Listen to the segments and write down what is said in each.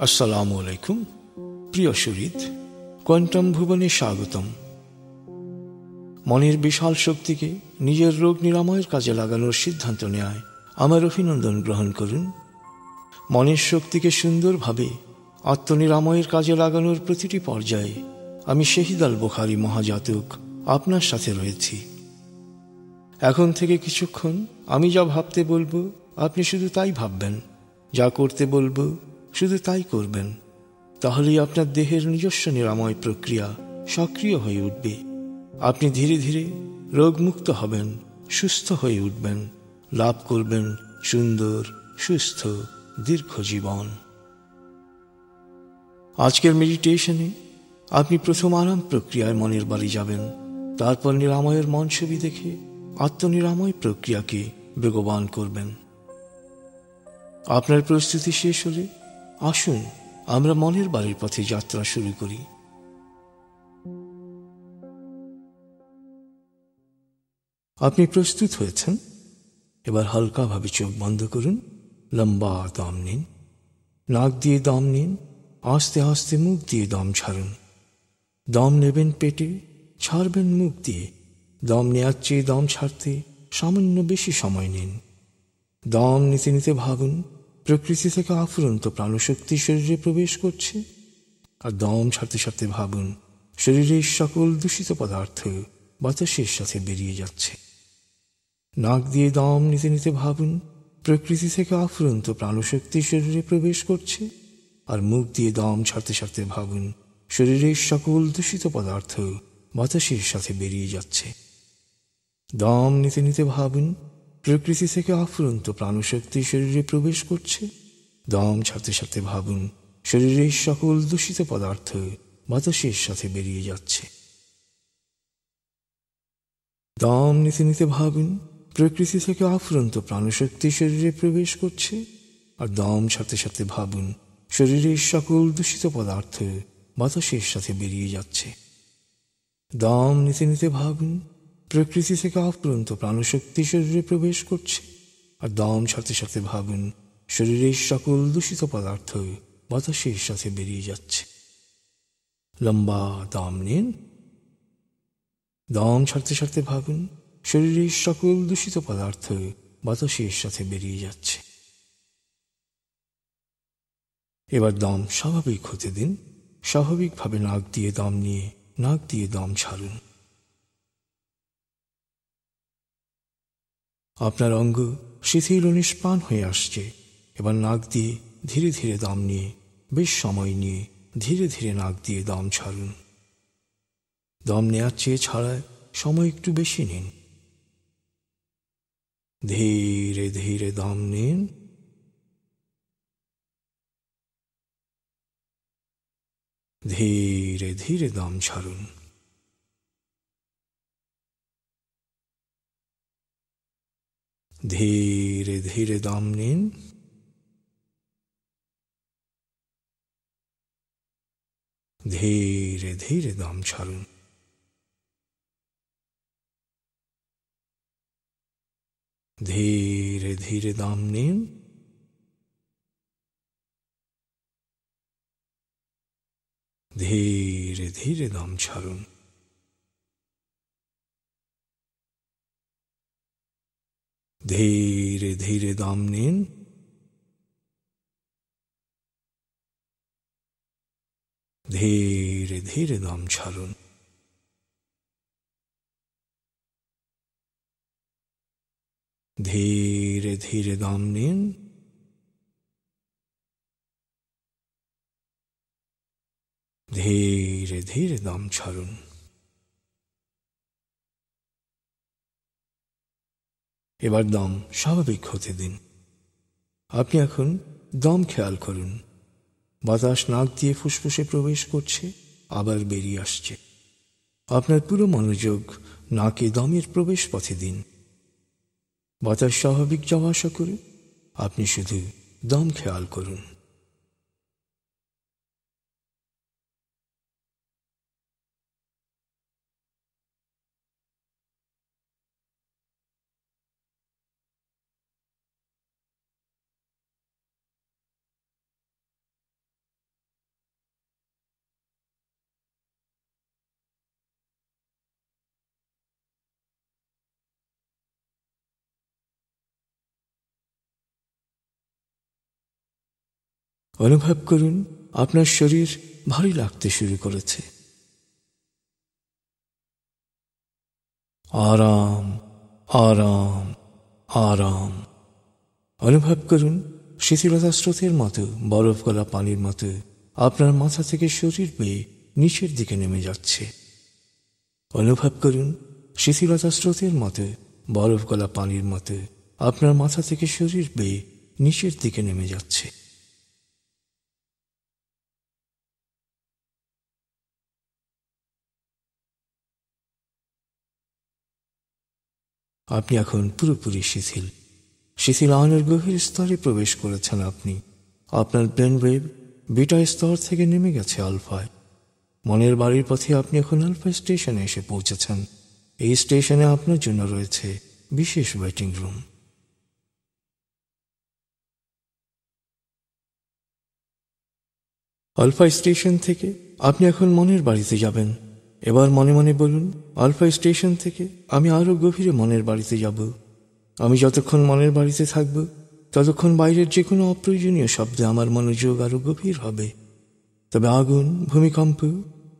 আসসালামু আলাইকুম। প্রিয় সুহৃদ, কোয়ান্টাম ভুবনে স্বাগতম। মনের বিশাল শক্তিকে নিজের রোগ নিরাময়ের কাজে লাগানোর সিদ্ধান্ত নেয় আমার অভিনন্দন গ্রহণ করুন। মনের শক্তিকে সুন্দরভাবে আত্মনিরাময়ের কাজে লাগানোর প্রতিটি পর্যায়ে আমি শহীদ আল বুখারী মহাজাতক আপনার সাথে রয়েছি। এখন থেকে কিছুক্ষণ আমি যা ভাবতে বলবো আপনি শুধু তাই ভাববেন, যা করতে বলবো শুধু তাই করবেন। তাহলেই আপনার দেহের নিজস্ব নিরাময় প্রক্রিয়া সক্রিয় হয়ে উঠবে। আপনি ধীরে ধীরে রোগমুক্ত হবেন, সুস্থ হয়ে উঠবেন, লাভ করবেন সুন্দর, সুস্থ, দীর্ঘ জীবন। আজকের মেডিটেশনে আপনি প্রথম আরাম প্রক্রিয়ায় মনের বাড়ি যাবেন, তারপর নিরাময়ের মন ছবি দেখে আত্মনিরাময় প্রক্রিয়াকে বেগবান করবেন। আপনার প্রস্তুতি শেষ হলে আসুন আমরা মনের বাড়ির পথে যাত্রা শুরু করি। আপনি প্রস্তুত হয়েছেন? এবার হালকাভাবে চোখ বন্ধ করুন, লম্বা দম নিন। নাক দিয়ে দম নিন, আস্তে আস্তে মুখ দিয়ে দম ছাড়ুন। দম নেবেন পেটে, ছাড়বেন মুখ দিয়ে। দম নেওয়ার চেয়ে দম ছাড়তে সামান্য বেশি সময় নিন। দম নিতে নিতে ভাবুন প্রকৃতি থেকে আফুরন্ত প্রাণশক্তি শরীরে প্রবেশ করছে, আর দম ছাড়তে ছাড়তে ভাবুন শরীরের সকল দূষিত পদার্থ বাতাসের সাথে বেরিয়ে যাচ্ছে। নাক দিয়ে দম নিতে নিতে ভাবুন প্রকৃতি থেকে আফুরন্ত প্রাণশক্তি শরীরে প্রবেশ করছে, আর মুখ দিয়ে দম ছাড়তে ছাড়তে ভাবুন শরীরের সকল দূষিত পদার্থ বাতাসের সাথে বেরিয়ে যাচ্ছে। দম নিতে নিতে ভাবুন প্রকৃতি থেকে আফুরন্ত প্রাণশক্তি শরীরে প্রবেশ করছে। দম ছাড়তে ছাড়তে ভাবুন শরীরের সকল দূষিত পদার্থ বাতাসের সাথে বেরিয়ে যাচ্ছে। দম নিতে নিতে ভাবুন প্রকৃতি থেকে আফুরন্ত প্রাণশক্তি শরীরে প্রবেশ করছে, আর দম ছাড়তে ছাড়তে ভাবুন শরীরের সকল দূষিত পদার্থ বাতাসের সাথে বেরিয়ে যাচ্ছে। দম নিতে নিতে ভাবুন প্রকৃতি থেকে আফুরন্ত প্রাণশক্তি শরীরে প্রবেশ করছে, আর দম ছাড়তে ছাড়তে ভাবুন শরীরের সকল দূষিত পদার্থ বাতাসের সাথে বেরিয়ে যাচ্ছে। লম্বা দম নিন। দম ছাড়তে ছাড়তে ভাবুন শরীরের সকল দূষিত পদার্থ বাতাসের সাথে বেরিয়ে যাচ্ছে। এবার দম স্বাভাবিক হতে দিন। স্বাভাবিকভাবে নাক দিয়ে দম নিয়ে নাক দিয়ে দম ছাড়ুন। আপনার অঙ্গ শিথিল ও নিষ্প্রাণ হয়ে আসছে। এবার নাক দিয়ে ধীরে ধীরে দম নিয়ে বেশ সময় নিয়ে ধীরে ধীরে নাক দিয়ে দম ছাড়ুন। দম নেওয়ার চেয়ে ছাড়ায় সময় একটু বেশি নিন। ধীরে ধীরে দম নিন। ধীরে ধীরে দম ছাড়ুন। ধীরে ধীরে দম নিন। ধীরে ধীরে দম ছাড়ুন। ধীরে ধীরে দম নিন। ধীরে ধীরে দম ছাড়ুন। ধীরে ধীরে দম নিন। ধীরে ধীরে দম ছাড়ুন। ধীরে ধীরে দম নিন। ধীরে ধীরে দম ছাড়ুন। এবার দম স্বাভাবিক হতে দিন। আপনি এখন দম খেয়াল করুন। বাতাস নাক দিয়ে ফুসফুসে প্রবেশ করছে, আবার বেরিয়ে আসছে। আপনার পুরো মনোযোগ নাকে দমের প্রবেশ পথে দিন। বাতাস স্বাভাবিক যাওয়া আসা করে আপনি শুধু দম খেয়াল করুন। অনুভব করুন আপনার শরীর ভারী লাগতে শুরু করেছে। আরাম, আরাম, আরাম। অনুভব করুন শিথিলতা স্রোতের মতো, বরফ গলা পানির মতো আপনার মাথা থেকে শরীর বেয়ে নিচের দিকে নেমে যাচ্ছে। অনুভব করুন শিথিলতা স্রোতের মতো, বরফ গলা পানির মতো আপনার মাথা থেকে শরীর বেয়ে নিচের দিকে নেমে যাচ্ছে। আপনি এখন পুরোপুরি শিথিল। শিথিল আয়নের গভীর স্তরে প্রবেশ করেছেন আপনি। আপনার ব্রেন ওয়েভ বিটা স্তর থেকে নেমে গেছে আলফায়। মনের বাড়ির পথে আপনি এখন আলফা স্টেশনে এসে পৌঁছেছেন। এই স্টেশনে আপনার জন্য রয়েছে বিশেষ ওয়েটিং রুম। আলফা স্টেশন থেকে আপনি এখন মনের বাড়িতে যাবেন। এবার মনে মনে বলুন, আলফা স্টেশন থেকে আমি আরো গভীরে মনের বাড়িতে যাব। আমি যতক্ষণ মনের বাড়িতে থাকব, ততক্ষণ বাইরের যে কোনো অপ্রয়োজনীয় শব্দে আমার মনোযোগ আরো গভীর হবে। তবে আগুন, ভূমিকম্প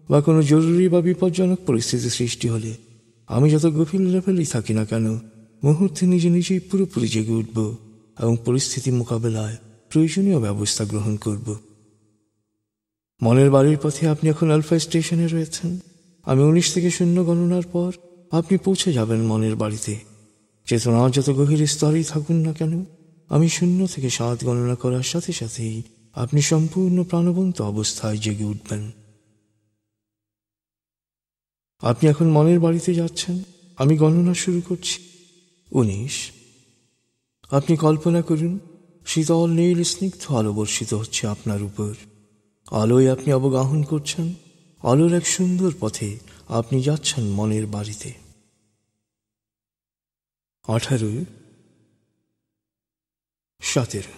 বা কোনো জরুরি বা বিপজ্জনক পরিস্থিতি সৃষ্টি হলে আমি যত গভীর লেভেলেই থাকি না কেন, মুহূর্তে নিজে নিজেই পুরোপুরি জেগে উঠব এবং পরিস্থিতি মোকাবেলায় প্রয়োজনীয় ব্যবস্থা গ্রহণ করব। মনের বাড়ির পথে আপনি এখন আলফা স্টেশনে রয়েছেন। আমি 19 থেকে 0 গণনার পর আপনি পৌঁছে যাবেন মনের বাড়িতে। চেতনা যত গভীর স্তরেই থাকুন না কেন, আমি 0 থেকে 7 গণনা করার সাথে সাথেই আপনি সম্পূর্ণ প্রাণবন্ত অবস্থায় জেগে উঠবেন। আপনি এখন মনের বাড়িতে যাচ্ছেন। আমি গণনা শুরু করছি। 19। আপনি কল্পনা করুন শীতল নীল স্নিগ্ধ আলো বর্ষিত হচ্ছে আপনার উপর। আলোয় আপনি অবগাহন করছেন। আলোর এক সুন্দর পথে আপনি যাচ্ছেন মনের বাড়িতে। 18, 17,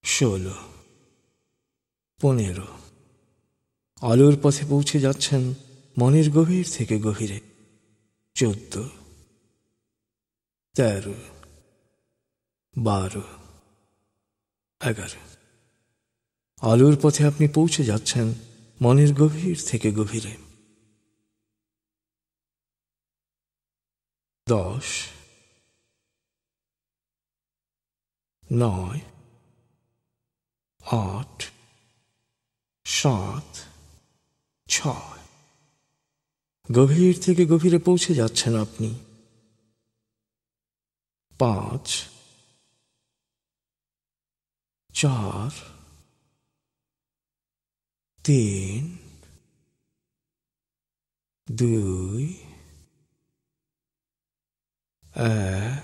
16, 15। আলোর পথে পৌঁছে যাচ্ছেন মনের গভীর থেকে গভীরে। 14, 13, 12, 11। আলোর পথে আপনি পৌঁছে যাচ্ছেন মনের গভীর থেকে গভীরে। 10, 9, 8, 7, 6। গভীর থেকে গভীরে পৌঁছে যাচ্ছেন আপনি। 5, 4, 3, 2, 1,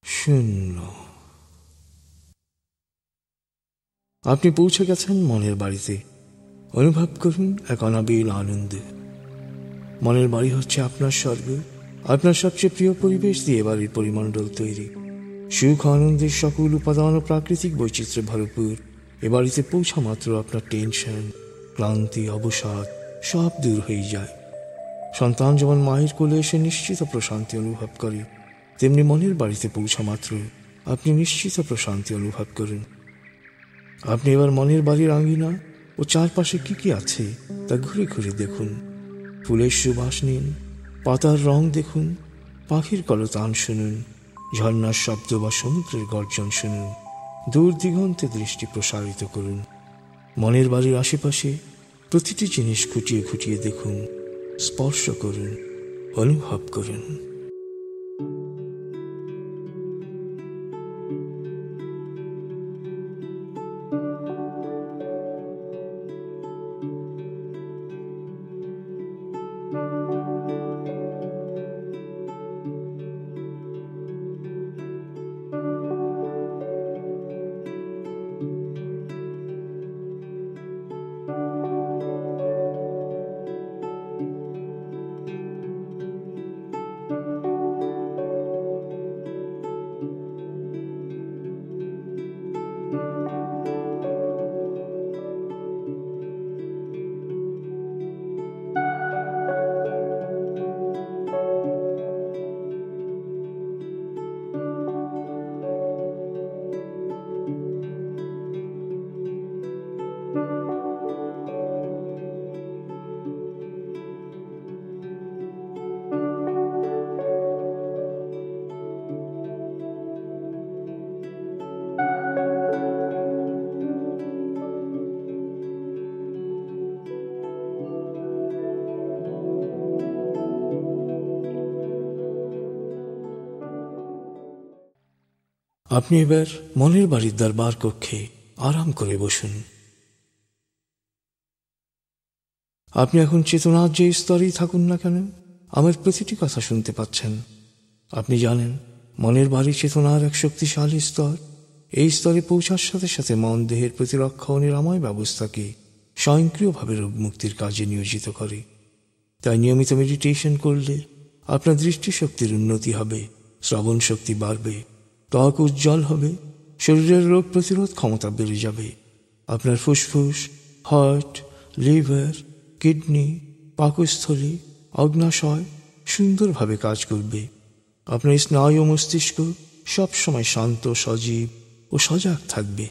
0। আপনি পৌঁছে গেছেন মনের বাড়িতে। অনুভব করুন এক অনাবিল আনন্দ। মনের বাড়ি হচ্ছে আপনার স্বর্গ। আপনার সবচেয়ে প্রিয় পরিবেশ দিয়ে বাড়ির পরিমণ্ডল তৈরি। সুখ আনন্দের সকল উপাদান ও প্রাকৃতিক বৈচিত্র্যে ভরপুর। এ বাড়িতে পৌঁছা মাত্র আপনার টেনশন, ক্লান্তি, অবসাদ সব দূর হয়ে যায়। সন্তান যেমন মায়ের কোলে এসে নিশ্চিত প্রশান্তি অনুভব করে, তেমনি মনের বাড়িতে পৌঁছা মাত্র আপনি নিশ্চিত প্রশান্তি অনুভব করুন। আপনি এবার মনের বাড়ির আঙ্গিনা ও চারপাশে কি কি আছে তা ঘুরে ঘুরে দেখুন। ফুলের সুবাস নিন, পাতার রং দেখুন, পাখির কলতান শুনুন, ঝর্ণার শব্দ বা সমুদ্রের গর্জন শুনুন। দূর দিগন্তে দৃষ্টি প্রসারিত করুন। মনের বাড়ির আশেপাশে প্রতিটি জিনিস খুঁটিয়ে খুঁটিয়ে দেখুন, স্পর্শ করুন, অনুভব করুন। আপনি এবার মনের বাড়ির দরবার কক্ষে আরাম করে বসুন। আপনি এখন চেতনার যে স্তরেই থাকুন না কেন, আমার প্রতিটি কথা শুনতে পাচ্ছেন। আপনি জানেন মনের বাড়ি চেতনার এক শক্তিশালী স্তর। এই স্তরে পৌঁছার সাথে সাথে মন দেহের প্রতিরক্ষা ও নিরাময় ব্যবস্থাকে স্বয়ংক্রিয়ভাবে রোগ মুক্তির কাজে নিয়োজিত করে। তাই নিয়মিত মেডিটেশন করলে আপনার দৃষ্টিশক্তির উন্নতি হবে, শ্রবণ শক্তি বাড়বে, ত্বক উজ্জ্বল হবে, শরীরের রোগ প্রতিরোধ ক্ষমতা বেড়ে যাবে। আপনার ফুসফুস, হার্ট, লিভার, কিডনি, পাকস্থলী, অগ্নাশয় সুন্দরভাবে কাজ করবে। আপনার স্নায়ু ও মস্তিষ্ক সবসময় শান্ত, সজীব ও সজাগ থাকবে।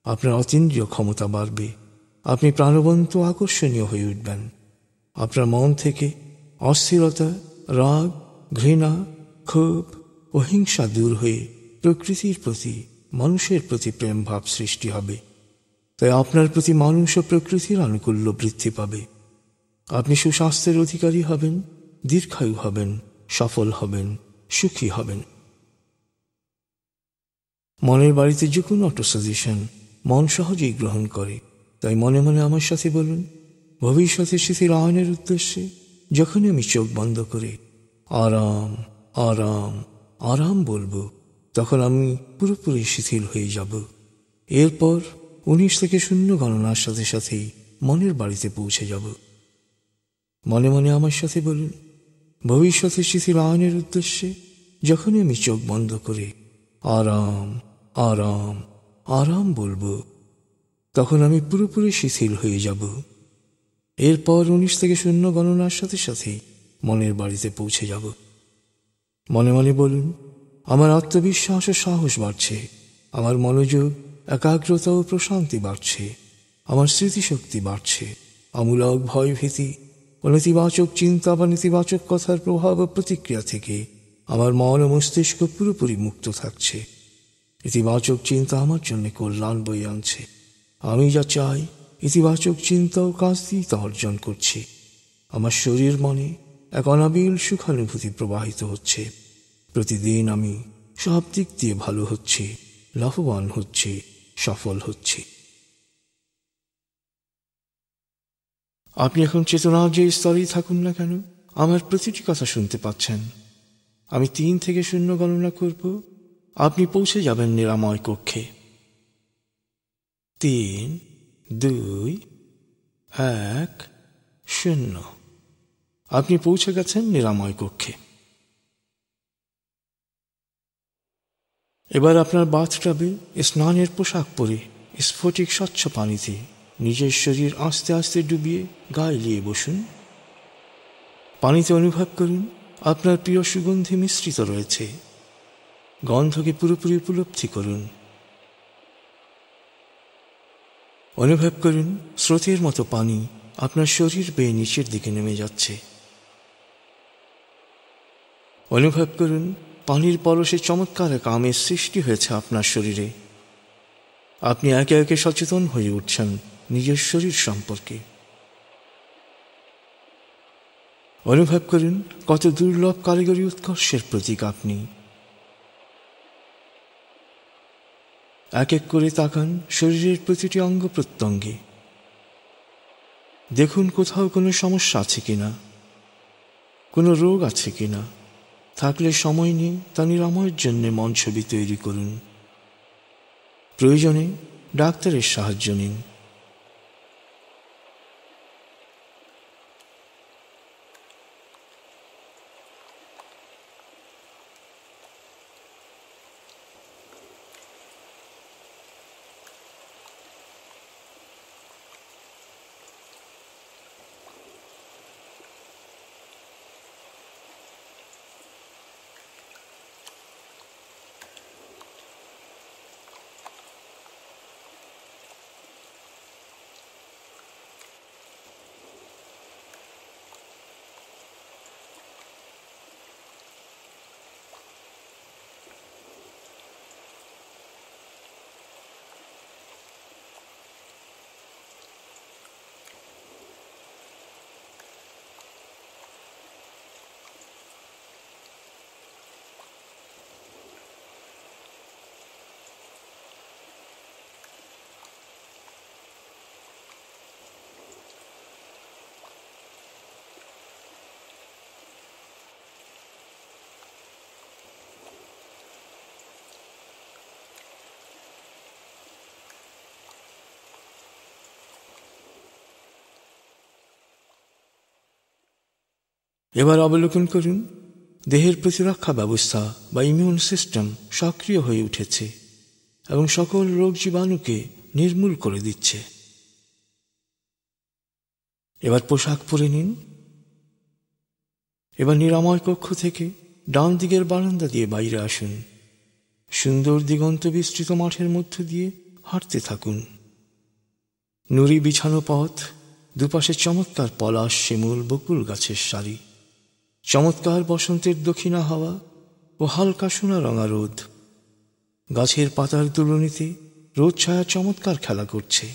আপনার অতীন্দ্রিয় ক্ষমতা বাড়বে। আপনি প্রাণবন্ত, আকর্ষণীয় হয়ে উঠবেন। আপনার মন থেকে অস্থিরতা, রাগ, ঘৃণা, ক্ষোভ ও হিংসা দূর হয়ে প্রকৃতির প্রতি, মানুষের প্রতি প্রেম ভাব সৃষ্টি হবে। তাই আপনার প্রতি মানুষ ও প্রকৃতির আনুকূল্য বৃদ্ধি পাবে। আপনি সুস্বাস্থ্যের অধিকারী হবেন, দীর্ঘায়ু হবেন, সফল হবেন, সুখী হবেন। মনের বাড়িতে যে কোনো অটো সাজেশন মন সহজেই গ্রহণ করে। তাই মনে মনে আমার সাথে বলুন, ভবিষ্যতে শিথিল আয়নের উদ্দেশ্যে যখনই আমি চোখ বন্ধ করে আরাম আরাম আরাম বলবো, তখন আমি পুরোপুরি শিথিল হয়ে যাব। এরপর 19 থেকে 0 গণনার সাথে সাথেই মনের বাড়িতে পৌঁছে যাব। মনে মনে আমার সাথে বলুন, ভবিষ্যতে শিথিল আয়নের উদ্দেশ্যে যখনই আমি চোখ বন্ধ করে আরাম আরাম আরাম বলবো, তখন আমি পুরোপুরি শিথিল হয়ে যাব। এরপর 19 থেকে 0 গণনার সাথে সাথেই মনের বাড়িতে পৌঁছে যাব। মনে মনে বলুন, আমার আত্মবিশ্বাস ও সাহস বাড়ছে, আমার মনোযোগ, একাগ্রতা ও প্রশান্তি বাড়ছে, আমার স্মৃতিশক্তি বাড়ছে, আমূলক ভয়ভীতি ও নেতিবাচক চিন্তা বা নেতিবাচক কথার প্রভাব ও প্রতিক্রিয়া থেকে আমার মন ও মস্তিষ্ক পুরোপুরি মুক্ত থাকছে। ইতিবাচক চিন্তা আমার জন্য কল্যাণ বয়ে আনছে। আমি যা চাই ইতিবাচক চিন্তা ও কাজ দিয়ে তা অর্জন করছি। আমার শরীর মনে এক অনাবিল সুখানুভূতি প্রবাহিত হচ্ছে। প্রতিদিন আমি সব দিক দিয়ে ভালো হচ্ছি, লাভবান হচ্ছি, সফল হচ্ছি। আপনি এখন চেতনার যে স্তরেই থাকুন না কেন, আমার প্রতিটি কথা শুনতে পাচ্ছেন। আমি 3 থেকে 0 গণনা করব, আপনি পৌঁছে যাবেন নিরাময় কক্ষে। 3, 2, 1, 0। আপনি পৌঁছে গেছেন নিরাময় কক্ষে। এবার আপনার বাথটাবে স্নানের পোশাক পরে স্ফটিক স্বচ্ছ পানিতে নিজের শরীর আস্তে আস্তে ডুবিয়ে গায়ে লিয়ে বসুন। পানিতে অনুভব করুন আপনার প্রিয় সুগন্ধি মিশ্রিত রয়েছে। গন্ধকে পুরোপুরি উপলব্ধি করুন। অনুভব করুন স্রোতের মতো পানি আপনার শরীর বেয়ে নিচের দিকে নেমে যাচ্ছে। অনুভব করুন পানির পরশে চমৎকার এক আমেজ সৃষ্টি হয়েছে আপনার শরীরে। আপনি একে একে সচেতন হয়ে উঠছেন নিজের শরীর সম্পর্কে। অনুভব করুন কত দুর্লভ কারিগরি উৎকর্ষের প্রতীক আপনি। এক এক করে তাকান শরীরের প্রতিটি অঙ্গ প্রত্যঙ্গে। দেখুন কোথাও কোনো সমস্যা আছে কিনা, কোনো রোগ আছে কিনা। থাকলে সময় নিয়ে তা নিরাময়ের জন্য মন ছবি তৈরি করুন। প্রয়োজনে ডাক্তারের সাহায্য নিন। এবার অবলোকন করুন, দেহের প্রতিরক্ষা ব্যবস্থা বা ইমিউন সিস্টেম সক্রিয় হয়ে উঠেছে এবং সকল রোগ জীবাণুকে নির্মূল করে দিচ্ছে। এবার পোশাক পরে নিন। এবার নিরাময় কক্ষ থেকে ডান দিকের বারান্দা দিয়ে বাইরে আসুন। সুন্দর দিগন্ত বিস্তৃত মাঠের মধ্য দিয়ে হাঁটতে থাকুন। নুড়ি বিছানো পথ, দুপাশে চমৎকার পলাশ, শিমুল, বকুল গাছের সারি, চমৎকার বসন্তের দক্ষিণা হাওয়া ও হালকা সোনা রঙা রোদ। গাছের পাতার দুলনিতে রোদ ছায়া চমৎকার খেলা করছে।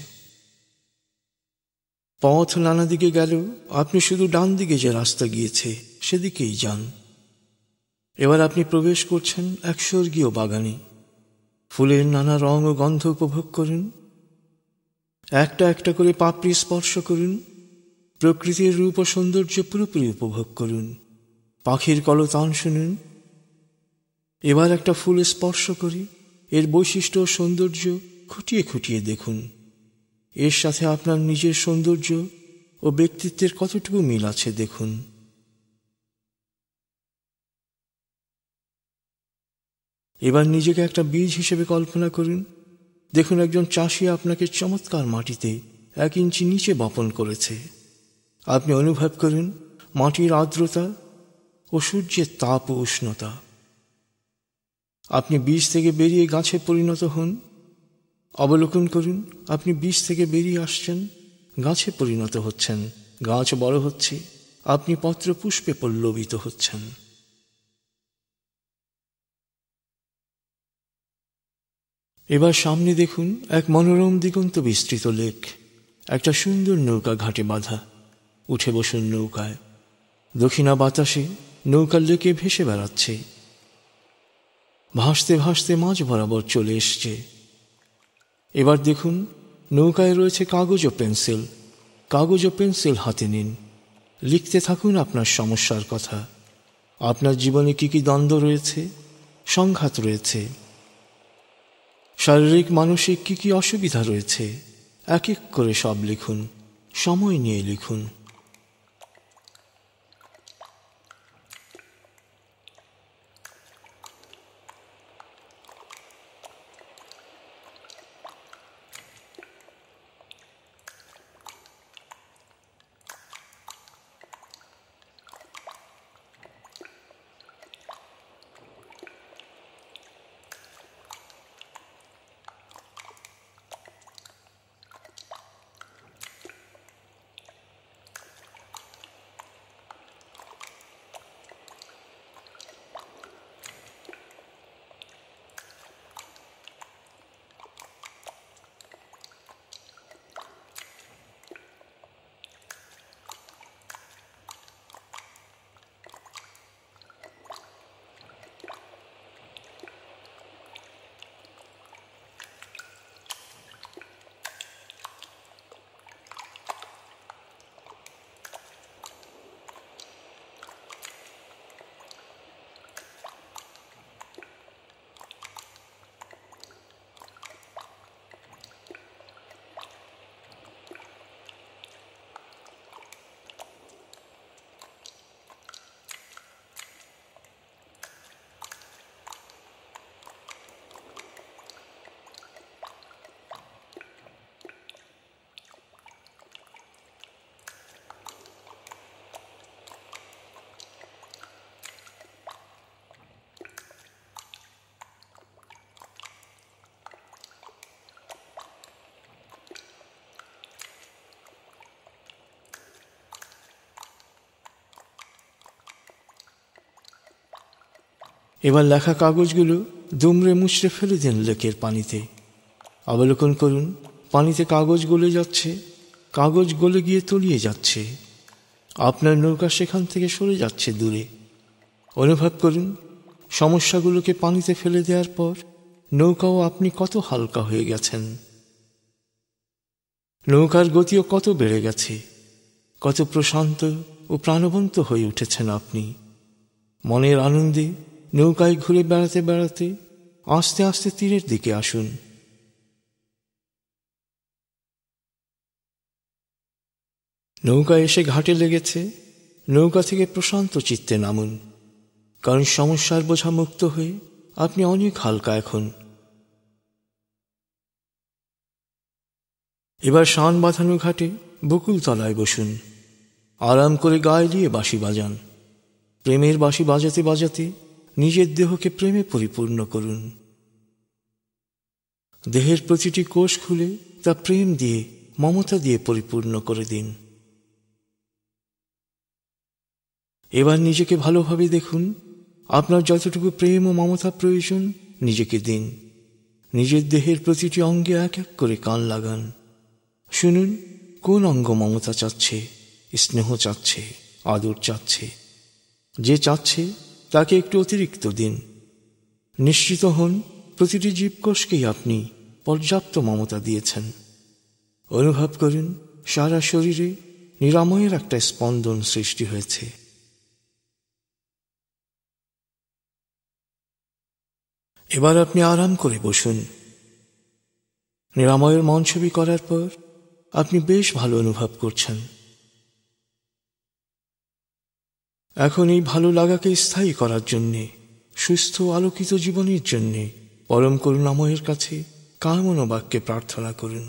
পথ নানা দিকে গেল, আপনি শুধু ডান দিকে যে রাস্তা গিয়েছে সেদিকেই যান। এবার আপনি প্রবেশ করছেন এক স্বর্গীয় বাগানে। ফুলের নানা রং ও গন্ধ উপভোগ করুন। একটা একটা করে পাপড়ি স্পর্শ করুন। প্রকৃতির রূপ ও সৌন্দর্য পুরোপুরি উপভোগ করুন। পাখির কলতান শুনুন। এবার একটা ফুল স্পর্শ করি, এর বৈশিষ্ট্য ও সৌন্দর্য খুঁটিয়ে খুঁটিয়ে দেখুন। এর সাথে আপনার নিজের সৌন্দর্য ও ব্যক্তিত্বের কতটুকু মিল আছে দেখুন। এবার নিজেকে একটা বীজ হিসেবে কল্পনা করুন। দেখুন, একজন চাষি আপনাকে চমৎকার মাটিতে 1 ইঞ্চি নিচে বপন করেছে। আপনি অনুভব করুন মাটির আর্দ্রতা ও সূর্যের তাপ ও উষ্ণতা। আপনি বীজ থেকে বেরিয়ে গাছে পরিণত হন। অবলোকন করুন, আপনি বীজ থেকে বেরিয়ে আসছেন, গাছে পরিণত হচ্ছেন, গাছ বড় হচ্ছে, আপনি পত্র পুষ্পে পল্লবিত হচ্ছেন। এবার সামনে দেখুন এক মনোরম দিগন্ত বিস্তৃত লেক। একটা সুন্দর নৌকা ঘাটে বাঁধা। উঠে বসুন নৌকায়। দক্ষিণা বাতাসে নৌকার লেকে ভেসে বেড়াচ্ছে। ভাসতে ভাসতে মাঝ বরাবর চলে এসছে। এবার দেখুন নৌকায় রয়েছে কাগজ ও পেন্সিল। কাগজ ও পেন্সিল হাতে নিন। লিখতে থাকুন আপনার সমস্যার কথা। আপনার জীবনে কি কি দ্বন্দ্ব রয়েছে, সংঘাত রয়েছে, শারীরিক মানসিক কি কি অসুবিধা রয়েছে, এক এক করে সব লিখুন। সময় নিয়ে লিখুন। এবার লেখা কাগজগুলো দুমড়ে মুচড়ে ফেলে দেন লেকের পানিতে। অবলোকন করুন, পানিতে কাগজ গলে যাচ্ছে, কাগজ গলে গিয়ে তলিয়ে যাচ্ছে। আপনার নৌকা সেখান থেকে সরে যাচ্ছে দূরে। অনুভব করুন সমস্যাগুলোকে পানিতে ফেলে দেওয়ার পর নৌকাও আপনি কত হালকা হয়ে গেছেন। নৌকার গতিও কত বেড়ে গেছে, কত প্রশান্ত ও প্রাণবন্ত হয়ে উঠেছেন আপনি। মনের আনন্দে নৌকায় ঘুরে বেড়াতে বেড়াতে আস্তে আস্তে তীরের দিকে আসুন। নৌকা এসে ঘাটে লেগেছে। নৌকা থেকে প্রশান্ত চিত্তে নামুন, কারণ সমস্যার বোঝা মুক্ত হয়ে আপনি অনেক হালকা এখন। এবার শান বাঁধানো ঘাটে বকুল তলায় বসুন, আরাম করে গায়ে দিয়ে বাঁশি বাজান। প্রেমের বাঁশি বাজাতে বাজাতে নিজের দেহকে প্রেমে পরিপূর্ণ করুন। দেহের প্রতিটি কোষ খুলে তা প্রেম দিয়ে, মমতা দিয়ে পরিপূর্ণ করে দিন। এবার নিজেকে ভালোভাবে দেখুন, আপনার যতটুকু প্রেম ও মমতা প্রয়োজন নিজেকে দিন। নিজের দেহের প্রতিটি অঙ্গে এক এক করে কান লাগান। শুনুন কোন অঙ্গ মমতা চাচ্ছে, স্নেহ চাচ্ছে, আদর চাচ্ছে। যে চাচ্ছে তাকে একটু অতিরিক্ত দিন। নিশ্চিত হন প্রতিটি জীবকোষকেই আপনি পর্যাপ্ত মমতা দিয়েছেন। অনুভব করুন সারা শরীরে নিরাময়ের একটা স্পন্দন সৃষ্টি হয়েছে। এবার আপনি আরাম করে বসুন। নিরাময়ের মন ছবি করার পর আপনি বেশ ভালো অনুভব করছেন। এখন এই ভালো লাগাকে স্থায়ী করার জন্যে, সুস্থ আলোকিত জীবনের জন্যে পরম করুণাময়ের কাছে কামনা বাক্যে প্রার্থনা করুন।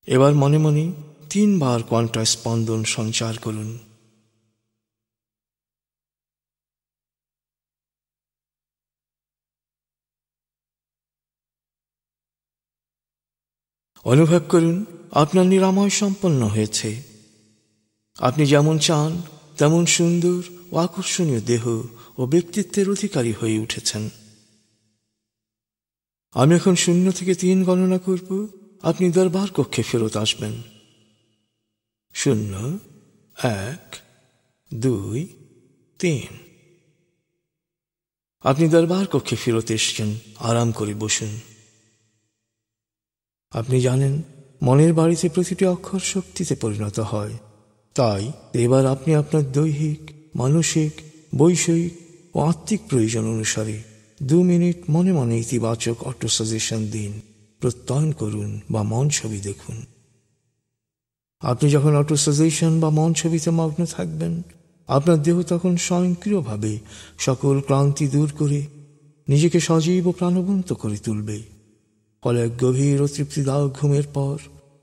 এবার মনে মনে 3 বার কোয়ান্টা স্পন্দন সঞ্চার করুন। অনুভব করুন আপনার নিরাময় সম্পন্ন হয়েছে। আপনি যেমন চান তেমন সুন্দর ও আকর্ষণীয় দেহ ও ব্যক্তিত্বের অধিকারী হয়ে উঠেছেন। আমি এখন 0 থেকে 3 গণনা করব, আপনি দরবার কক্ষে ফেরত আসবেন। 0, 1, 2, 3। আপনি দরবার কক্ষে ফেরত এসেছেন। আরাম করে বসুন। আপনি জানেন মনের বাড়িতে প্রতিটি অক্ষর শক্তিতে পরিণত হয়। তাই এবার আপনি আপনার দৈহিক, মানসিক, বৈষয়িক ও আত্মিক প্রয়োজন অনুসারে 2 মিনিট মনে মনে ইতিবাচক অটো সাজেশন দিন, প্রত্যয়ন করুন বা মন ছবি দেখুন। আপনি যখন অটো সাজেশন বা মন ছবিতে মগ্ন থাকবেন, আপনার দেহ তখন স্বয়ংক্রিয়ভাবে সকল ক্লান্তি দূর করে নিজেকে সজীব ও প্রাণবন্ত করে তুলবে। ফলে এক গভীর ও তৃপ্তিদায়ক ঘুমের পর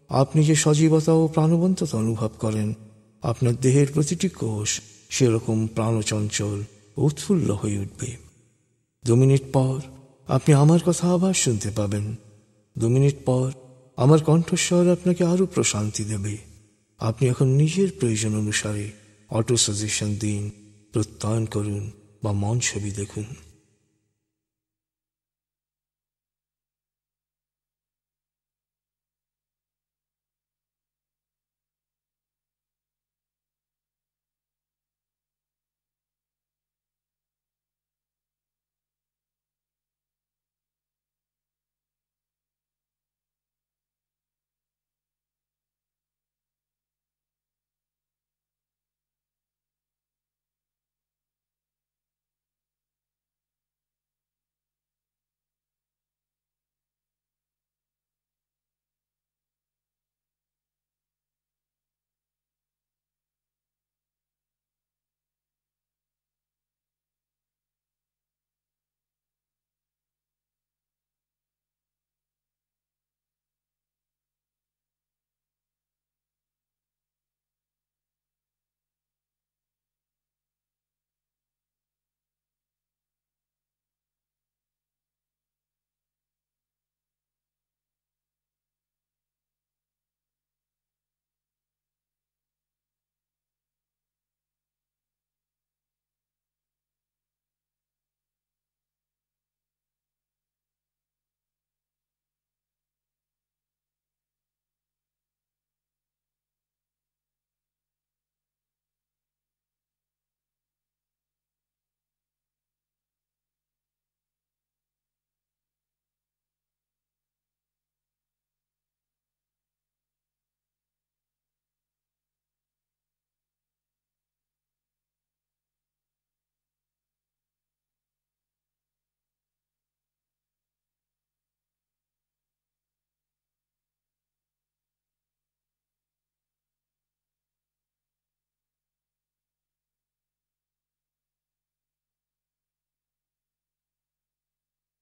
আপনি যে সজীবতা ও প্রাণবন্ততা অনুভব করেন, আপনার দেহের প্রতিটি কোষ সেরকম প্রাণচঞ্চল উৎফুল্ল হয়ে উঠবে। 2 মিনিট পর আপনি আমার কথা আবার শুনতে পাবেন। 2 মিনিট পর আমার কণ্ঠস্বর আপনাকে আরো প্রশান্তি দেবে। আপনি এখন নিজের প্রয়োজন অনুসারে অটো সাজেশন দিন, প্রত্যয়ন করুন বা মন ছবি দেখুন।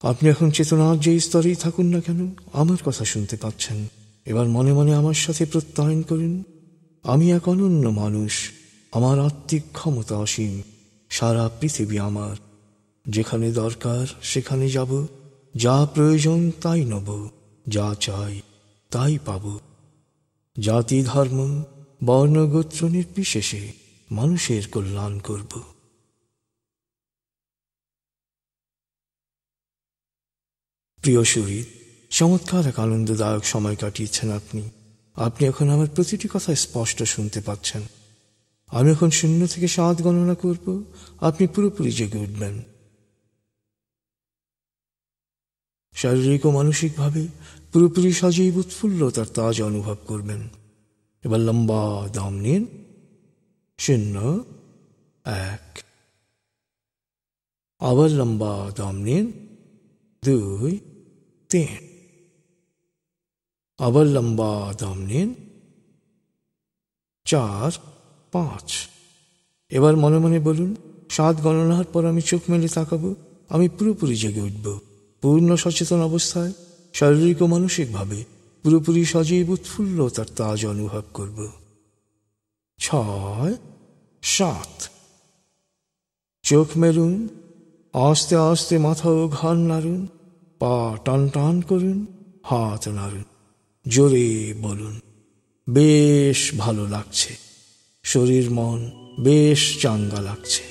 আপনি এখন চেতনার যে স্তরেই থাকুন না কেন, আমার কথা শুনতে পাচ্ছেন। এবার মনে মনে আমার সাথে প্রত্যয়ন করুন, আমি এক অনন্য মানুষ, আমার আত্মিক ক্ষমতা অসীম, সারা পৃথিবী আমার, যেখানে দরকার সেখানে যাব, যা প্রয়োজন তাই নেব, যা চাই তাই পাব। জাতি ধর্ম বর্ণ গোত্র নির্বিশেষে মানুষের কল্যাণ করব। প্রিয় শরীর, চমৎকার এক আনন্দদায়ক সময় কাটিয়েছেন আপনি। আপনি এখন আমার প্রতিটি কথা স্পষ্ট শুনতে পাচ্ছেন। আমি এখন 0 থেকে 7 গণনা করব, আপনি পুরোপুরি জেগে উঠবেন। শারীরিক ও মানসিকভাবে পুরোপুরি সজীব উৎফুল্লতার তাজ অনুভব করবেন। এবার লম্বা দম নিন। 0, 1। আবার লম্বা দম নিন। 2, 3। আবার লম্বা দম নিন। 4, 5। এবার মনে মনে বলুন, 7 গণনার পর আমি চোখ মেলে তাকাবো, আমি পুরোপুরি জেগে উঠব, পূর্ণ সচেতন অবস্থায় শারীরিক ও মানসিকভাবে পুরোপুরি সজীব উৎফুল্লতার তাজ অনুভব করব। 6, 7। চোখ মেলুন, আস্তে আস্তে মাথা ও ঘাড় নাড়ুন, পা টান টান করুন, হাত নাড়ুন, জোরে বলুন, বেশ ভালো লাগছে, শরীর মন বেশ চাঙ্গা লাগছে।